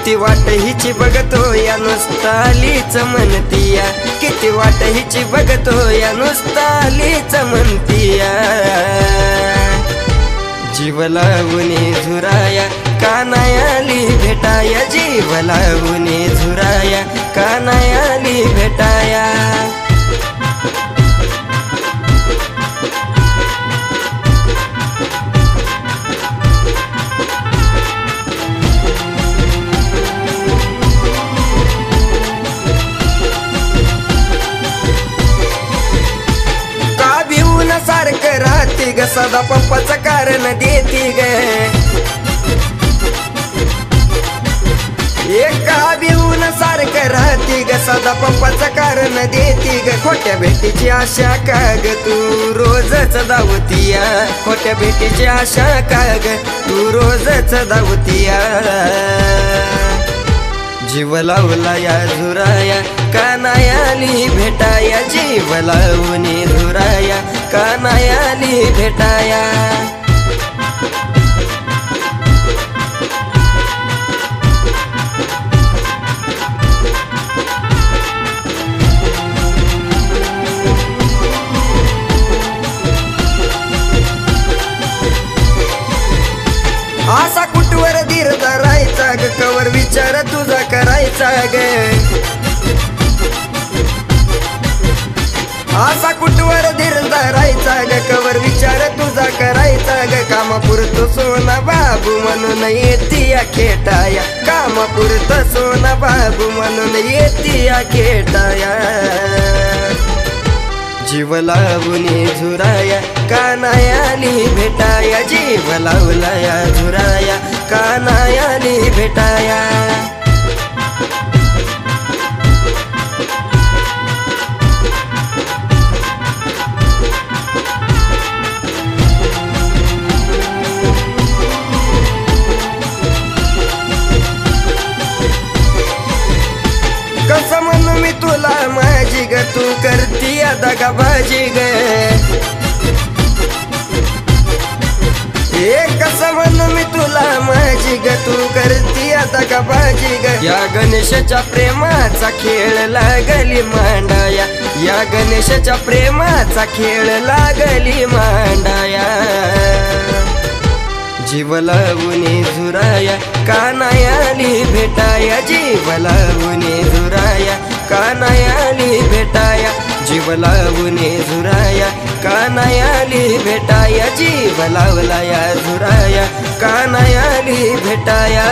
किती वाट हिची बघतो या नुसतालीच म्हणतीया, किती वाट हिची बघतो या नुसतालीच म्हणतीया। जीव लावून झुराया कानायाली भेटाया, जीव लावून झुराया कानायाली भेटाया। सारखं राहती ग सदा पप्पाचं कारण देती ग, एका भिवून सारखं राहती ग सदा पप्पाचं कारण देती ग। खोट्या भेटीची आशा का ग तू रोजच धावतीया, खोट्या भेटीची आशा का ग तू रोजच धावतीया। जीव लावला या झुराया कानायाली भेटाया, जीव लावून झुराया कानायाली भेटाया। असा कुठवर धीर धरायचा ग, कवर विचार तुझा करायचा ग। असा कुठवर धीर धरायचा ग, कवर विचार तुझा करायचा ग। कामापुरतो सोना बाबू म्हणून येतीया खेटाया, कामापुरतो सोना बाबू म्हणून येतीया खेटाया। जीव लावून झुराया कानायाली भेटाया, जीव लावला या झुराया कानायाली भेटाया। कसं म्हणू मी तुला माझी ग, तू करती दगाबाजी ग। कसं म्हणू मी तुला माझी ग, तू करती दगाबाजी ग। या गणेशाच्या प्रेमाचा खेळ लागली मांडाया, या गणेशाच्या प्रेमाचा खेळ लागली मांडाया। जीव लावून झुराया कानायाली भेटाया, जीव लावून झुराया कानायाली भेटाया। जीव लावून झुराया कानायाली भेटाया, जीव लावला या झुराया कानायाली भेटाया।